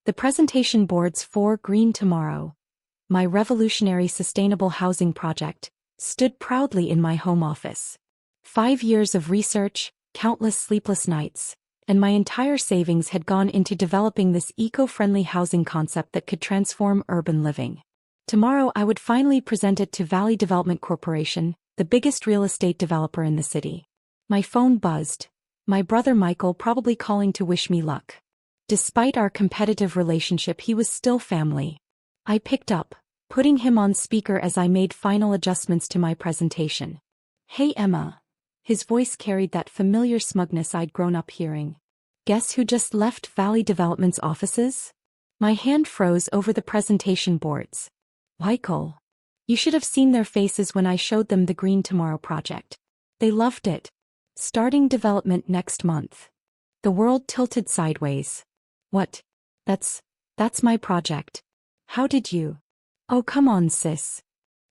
The presentation boards for Green Tomorrow, my revolutionary sustainable housing project, stood proudly in my home office. 5 years of research, countless sleepless nights, and my entire savings had gone into developing this eco-friendly housing concept that could transform urban living. Tomorrow I would finally present it to Valley Development Corporation, the biggest real estate developer in the city. My phone buzzed. My brother Michael probably calling to wish me luck. Despite our competitive relationship, he was still family. I picked up, putting him on speaker as I made final adjustments to my presentation. "Hey Emma." His voice carried that familiar smugness I'd grown up hearing. "Guess who just left Valley Development's offices?" My hand froze over the presentation boards. "Michael." You should have seen their faces when I showed them the Green Tomorrow project. They loved it. Starting development next month. The world tilted sideways. "What? That's my project. How did you?" "Oh, come on, sis."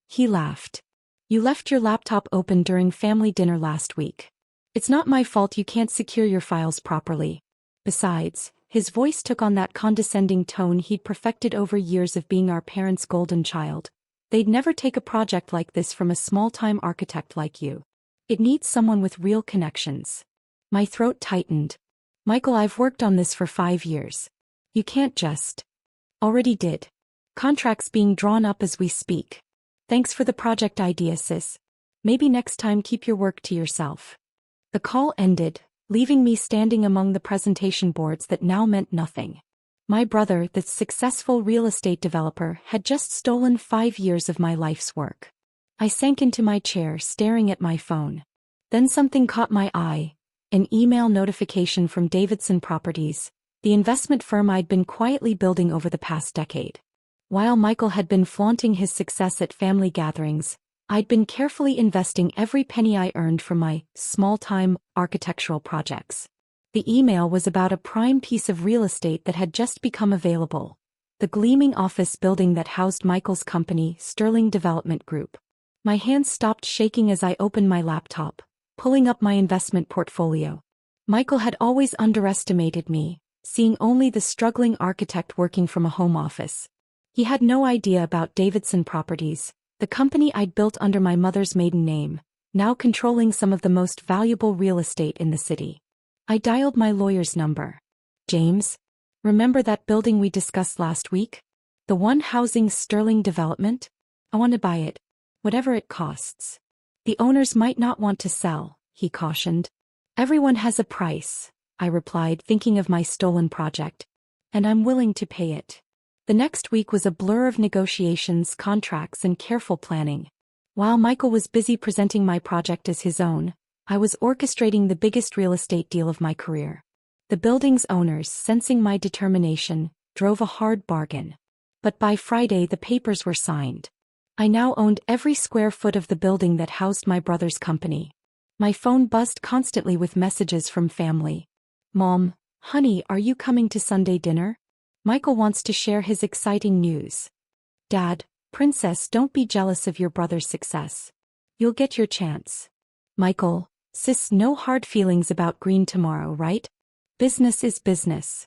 He laughed. "You left your laptop open during family dinner last week. It's not my fault you can't secure your files properly. Besides," his voice took on that condescending tone he'd perfected over years of being our parents' golden child, "they'd never take a project like this from a small-time architect like you. It needs someone with real connections." My throat tightened. "Michael, I've worked on this for 5 years. You can't just..." "Already did. Contracts being drawn up as we speak. Thanks for the project idea, sis. Maybe next time keep your work to yourself." The call ended, leaving me standing among the presentation boards that now meant nothing. My brother, the successful real estate developer, had just stolen 5 years of my life's work. I sank into my chair, staring at my phone. Then something caught my eye. An email notification from Davidson Properties, the investment firm I'd been quietly building over the past decade. While Michael had been flaunting his success at family gatherings, I'd been carefully investing every penny I earned from my small-time architectural projects. The email was about a prime piece of real estate that had just become available, the gleaming office building that housed Michael's company, Sterling Development Group. My hands stopped shaking as I opened my laptop, pulling up my investment portfolio. Michael had always underestimated me, seeing only the struggling architect working from a home office. He had no idea about Davidson Properties, the company I'd built under my mother's maiden name, now controlling some of the most valuable real estate in the city. I dialed my lawyer's number. "James, remember that building we discussed last week? The one housing Sterling Development? I want to buy it, whatever it costs." "The owners might not want to sell," he cautioned. "Everyone has a price," I replied, thinking of my stolen project. "And I'm willing to pay it." The next week was a blur of negotiations, contracts, and careful planning. While Michael was busy presenting my project as his own, I was orchestrating the biggest real estate deal of my career. The building's owners, sensing my determination, drove a hard bargain. But by Friday the papers were signed. I now owned every square foot of the building that housed my brother's company. My phone buzzed constantly with messages from family. "Mom, honey, are you coming to Sunday dinner? Michael wants to share his exciting news." "Dad, princess, don't be jealous of your brother's success. You'll get your chance." "Michael, sis, no hard feelings about Green Tomorrow, right? Business is business."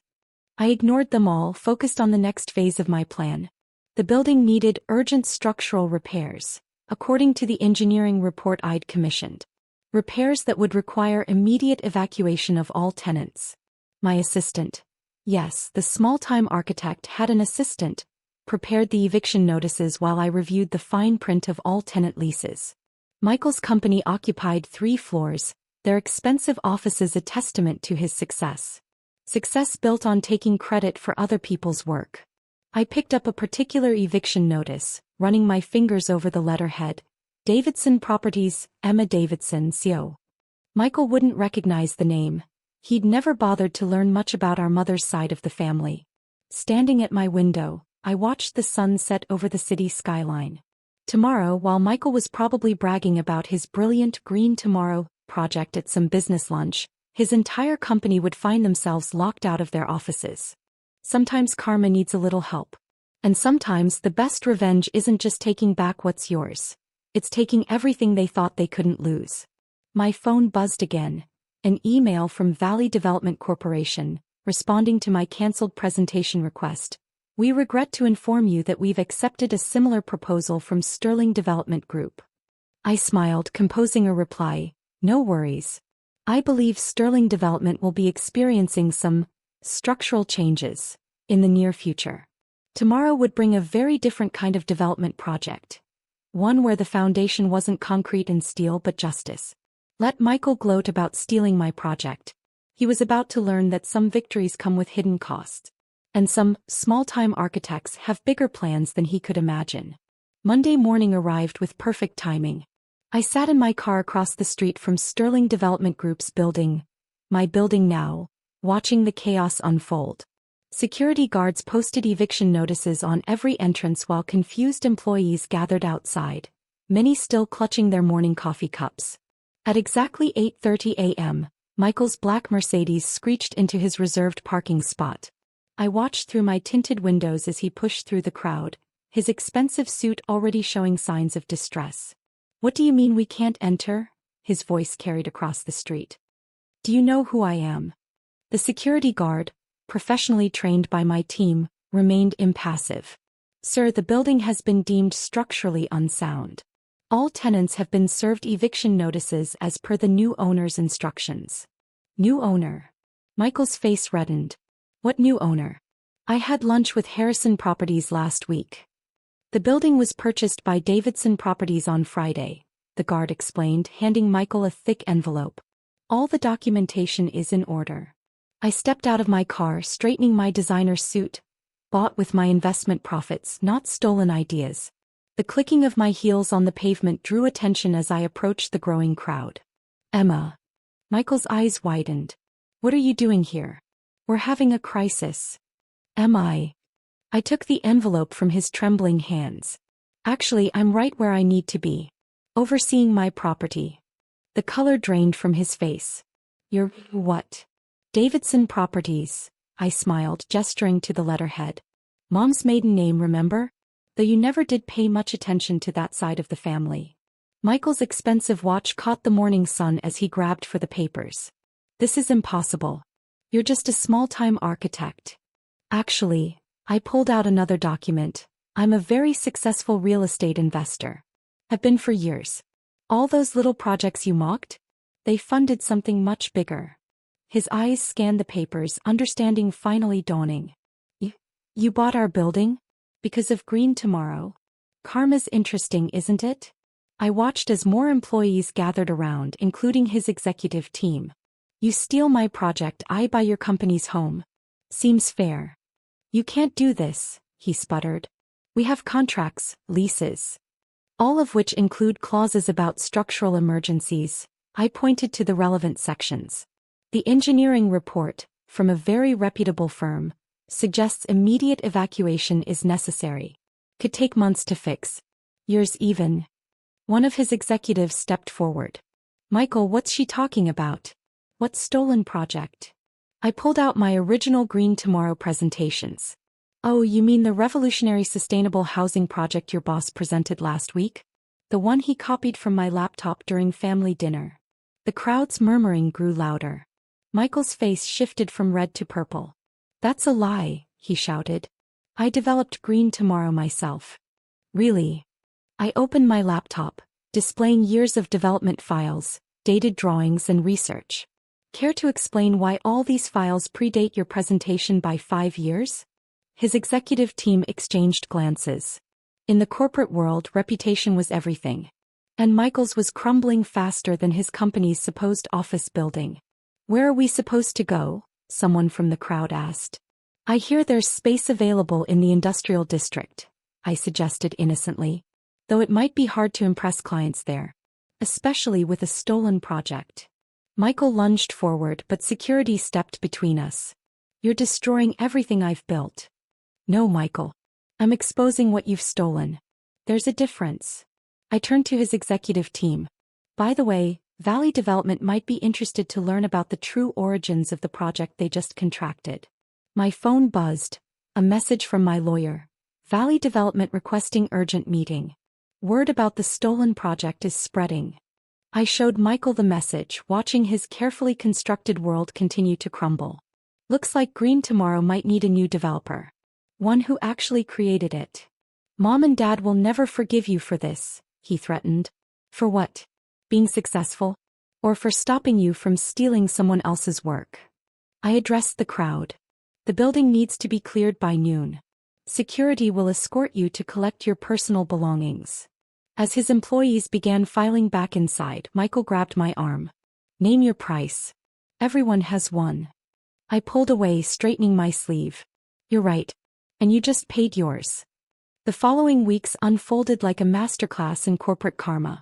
I ignored them all, focused on the next phase of my plan. The building needed urgent structural repairs, according to the engineering report I'd commissioned. Repairs that would require immediate evacuation of all tenants. My assistant, yes, the small-time architect had an assistant, prepared the eviction notices while I reviewed the fine print of all tenant leases. Michael's company occupied 3 floors, their expensive offices a testament to his success. Success built on taking credit for other people's work. I picked up a particular eviction notice, running my fingers over the letterhead. Davidson Properties, Emma Davidson, CO. Michael wouldn't recognize the name. He'd never bothered to learn much about our mother's side of the family. Standing at my window, I watched the sun set over the city skyline. Tomorrow, while Michael was probably bragging about his brilliant Green Tomorrow project at some business lunch, his entire company would find themselves locked out of their offices. Sometimes karma needs a little help. And sometimes the best revenge isn't just taking back what's yours. It's taking everything they thought they couldn't lose. My phone buzzed again. An email from Valley Development Corporation, responding to my cancelled presentation request. We regret to inform you that we've accepted a similar proposal from Sterling Development Group. I smiled, composing a reply. No worries. I believe Sterling Development will be experiencing some structural changes in the near future. Tomorrow would bring a very different kind of development project. One where the foundation wasn't concrete and steel but justice. Let Michael gloat about stealing my project. He was about to learn that some victories come with hidden costs. And some small-time architects have bigger plans than he could imagine. Monday morning arrived with perfect timing. I sat in my car across the street from Sterling Development Group's building, my building now, watching the chaos unfold. Security guards posted eviction notices on every entrance while confused employees gathered outside, many still clutching their morning coffee cups. At exactly 8:30 a.m., Michael's black Mercedes screeched into his reserved parking spot. I watched through my tinted windows as he pushed through the crowd, his expensive suit already showing signs of distress. What do you mean we can't enter? His voice carried across the street. Do you know who I am? The security guard, professionally trained by my team, remained impassive. Sir, the building has been deemed structurally unsound. All tenants have been served eviction notices as per the new owner's instructions. New owner? Michael's face reddened. What new owner? I had lunch with Harrison Properties last week. The building was purchased by Davidson Properties on Friday, the guard explained, handing Michael a thick envelope. All the documentation is in order. I stepped out of my car, straightening my designer suit, bought with my investment profits, not stolen ideas. The clicking of my heels on the pavement drew attention as I approached the growing crowd. Emma. Michael's eyes widened. What are you doing here? We're having a crisis. Am I? I took the envelope from his trembling hands. Actually, I'm right where I need to be. Overseeing my property. The color drained from his face. You're what? Davidson Properties, I smiled, gesturing to the letterhead. Mom's maiden name, remember? Though you never did pay much attention to that side of the family. Michael's expensive watch caught the morning sun as he grabbed for the papers. This is impossible. You're just a small-time architect. Actually, I pulled out another document. I'm a very successful real estate investor. Have been for years. All those little projects you mocked? They funded something much bigger. His eyes scanned the papers, understanding finally dawning. You bought our building? Because of Green Tomorrow? Karma's interesting, isn't it? I watched as more employees gathered around, including his executive team. You steal my project, I buy your company's home. Seems fair. You can't do this, he sputtered. We have contracts, leases. All of which include clauses about structural emergencies. I pointed to the relevant sections. The engineering report, from a very reputable firm, suggests immediate evacuation is necessary. Could take months to fix. Years even. One of his executives stepped forward. Michael, what's she talking about? What stolen project? I pulled out my original Green Tomorrow presentations. Oh, you mean the revolutionary sustainable housing project your boss presented last week? The one he copied from my laptop during family dinner. The crowd's murmuring grew louder. Michael's face shifted from red to purple. That's a lie, he shouted. I developed Green Tomorrow myself. Really? I opened my laptop, displaying years of development files, dated drawings and research. Care to explain why all these files predate your presentation by 5 years? His executive team exchanged glances. In the corporate world, reputation was everything. And Michael's was crumbling faster than his company's supposed office building. Where are we supposed to go? Someone from the crowd asked. I hear there's space available in the industrial district, I suggested innocently. Though it might be hard to impress clients there. Especially with a stolen project. Michael lunged forward, but security stepped between us. You're destroying everything I've built. No, Michael. I'm exposing what you've stolen. There's a difference. I turned to his executive team. By the way, Valley Development might be interested to learn about the true origins of the project they just contracted. My phone buzzed. A message from my lawyer. Valley Development requesting urgent meeting. Word about the stolen project is spreading. I showed Michael the message, watching his carefully constructed world continue to crumble. Looks like Green Tomorrow might need a new developer. One who actually created it. Mom and Dad will never forgive you for this, he threatened. For what? Being successful? Or for stopping you from stealing someone else's work? I addressed the crowd. The building needs to be cleared by noon. Security will escort you to collect your personal belongings. As his employees began filing back inside, Michael grabbed my arm. Name your price. Everyone has one. I pulled away, straightening my sleeve. You're right. And you just paid yours. The following weeks unfolded like a masterclass in corporate karma.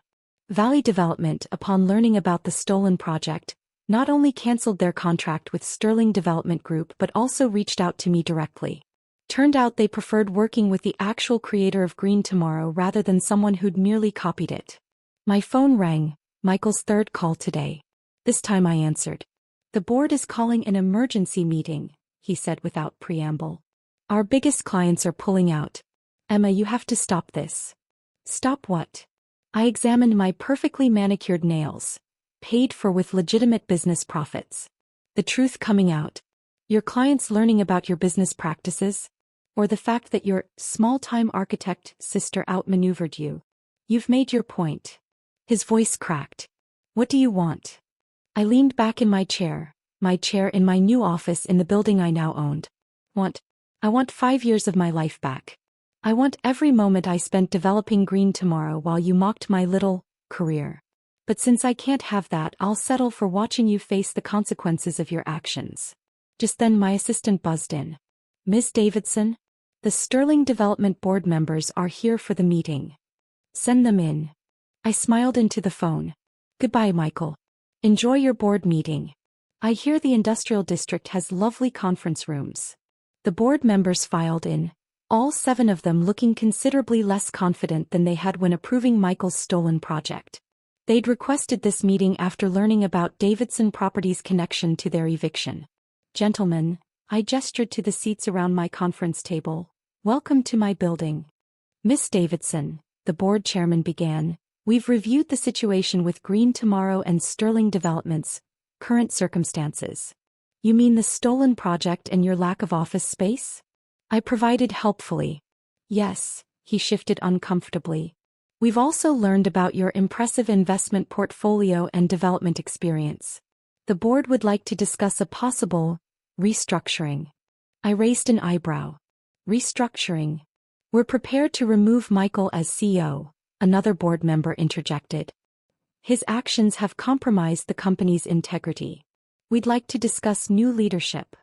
Valley Development, upon learning about the stolen project, not only canceled their contract with Sterling Development Group but also reached out to me directly. Turned out they preferred working with the actual creator of Green Tomorrow rather than someone who'd merely copied it. My phone rang, Michael's third call today. This time I answered. The board is calling an emergency meeting, he said without preamble. Our biggest clients are pulling out. Emma, you have to stop this. Stop what? I examined my perfectly manicured nails, paid for with legitimate business profits. The truth coming out. Your clients learning about your business practices? Or the fact that your small-time architect sister outmaneuvered you? You've made your point. His voice cracked. What do you want? I leaned back in my chair in my new office in the building I now owned. I want 5 years of my life back. I want every moment I spent developing Green Tomorrow while you mocked my little career. But since I can't have that, I'll settle for watching you face the consequences of your actions. Just then my assistant buzzed in. Ms. Davidson? The Sterling Development Board members are here for the meeting. Send them in. I smiled into the phone. Goodbye, Michael. Enjoy your board meeting. I hear the industrial district has lovely conference rooms. The board members filed in, all 7 of them looking considerably less confident than they had when approving Michael's stolen project. They'd requested this meeting after learning about Davidson Properties' connection to their eviction. Gentlemen, I gestured to the seats around my conference table. Welcome to my building. Miss Davidson, the board chairman began, we've reviewed the situation with Green Tomorrow and Sterling Development's current circumstances. You mean the stolen project and your lack of office space? I provided helpfully. Yes, he shifted uncomfortably. We've also learned about your impressive investment portfolio and development experience. The board would like to discuss a possible restructuring. I raised an eyebrow. Restructuring. We're prepared to remove Michael as CEO, another board member interjected. His actions have compromised the company's integrity. We'd like to discuss new leadership.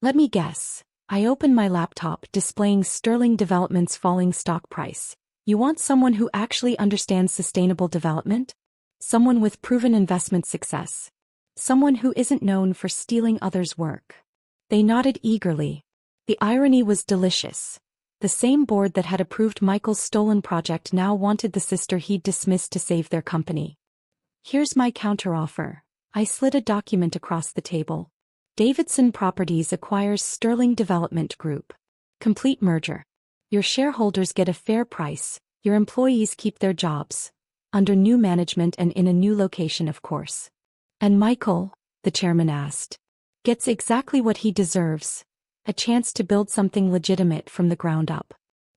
Let me guess. I opened my laptop displaying Sterling Development's falling stock price. You want someone who actually understands sustainable development? Someone with proven investment success. Someone who isn't known for stealing others' work. They nodded eagerly. The irony was delicious. The same board that had approved Michael's stolen project now wanted the sister he'd dismissed to save their company. Here's my counteroffer. I slid a document across the table. Davidson Properties acquires Sterling Development Group. Complete merger. Your shareholders get a fair price, your employees keep their jobs. Under new management and in a new location, of course. And Michael, the chairman asked, gets exactly what he deserves. A chance to build something legitimate from the ground up.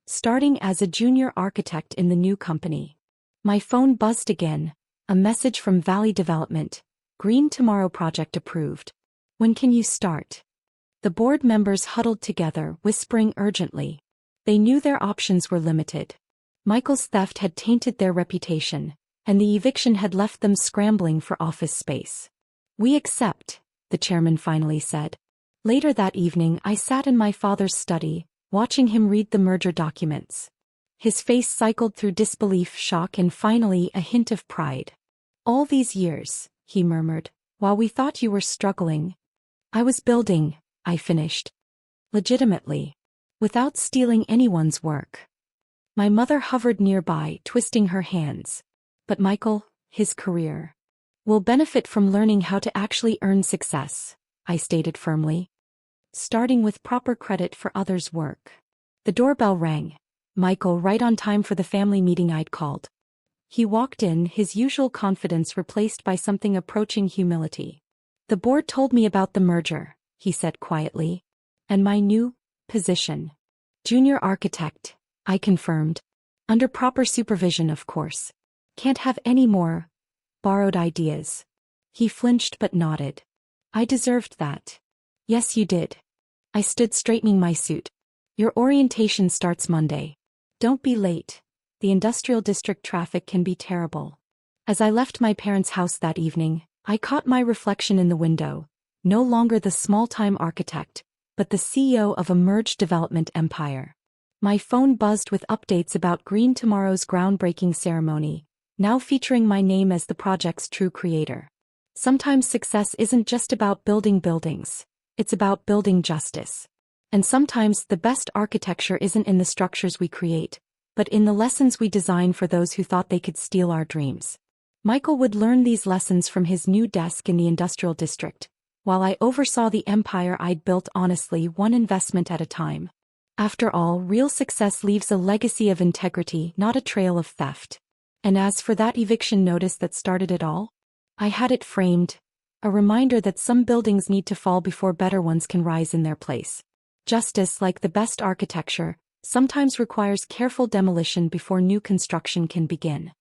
Starting as a junior architect in the new company. My phone buzzed again. A message from Valley Development. Green Tomorrow project approved. When can you start? The board members huddled together, whispering urgently. They knew their options were limited. Michael's theft had tainted their reputation, and the eviction had left them scrambling for office space. We accept, the chairman finally said. Later that evening I sat in my father's study, watching him read the merger documents. His face cycled through disbelief, shock, and finally a hint of pride. All these years, he murmured, while we thought you were struggling. I was building, I finished. Legitimately. Without stealing anyone's work. My mother hovered nearby, twisting her hands. But Michael, his career, will benefit from learning how to actually earn success, I stated firmly. Starting with proper credit for others' work. The doorbell rang. Michael, right on time for the family meeting I'd called. He walked in, his usual confidence replaced by something approaching humility. The board told me about the merger, he said quietly. And my new position? Junior architect, I confirmed. Under proper supervision, of course. Can't have any more borrowed ideas. He flinched but nodded. I deserved that. Yes, you did. I stood straightening my suit. Your orientation starts Monday. Don't be late. The industrial district traffic can be terrible. As I left my parents' house that evening, I caught my reflection in the window, no longer the small-time architect, but the CEO of a merged development empire. My phone buzzed with updates about Green Tomorrow's groundbreaking ceremony, now featuring my name as the project's true creator. Sometimes success isn't just about building buildings, it's about building justice. And sometimes the best architecture isn't in the structures we create, but in the lessons we design for those who thought they could steal our dreams. Michael would learn these lessons from his new desk in the industrial district, while I oversaw the empire I'd built honestly, one investment at a time. After all, real success leaves a legacy of integrity, not a trail of theft. And as for that eviction notice that started it all, I had it framed, a reminder that some buildings need to fall before better ones can rise in their place. Justice, like the best architecture, sometimes requires careful demolition before new construction can begin.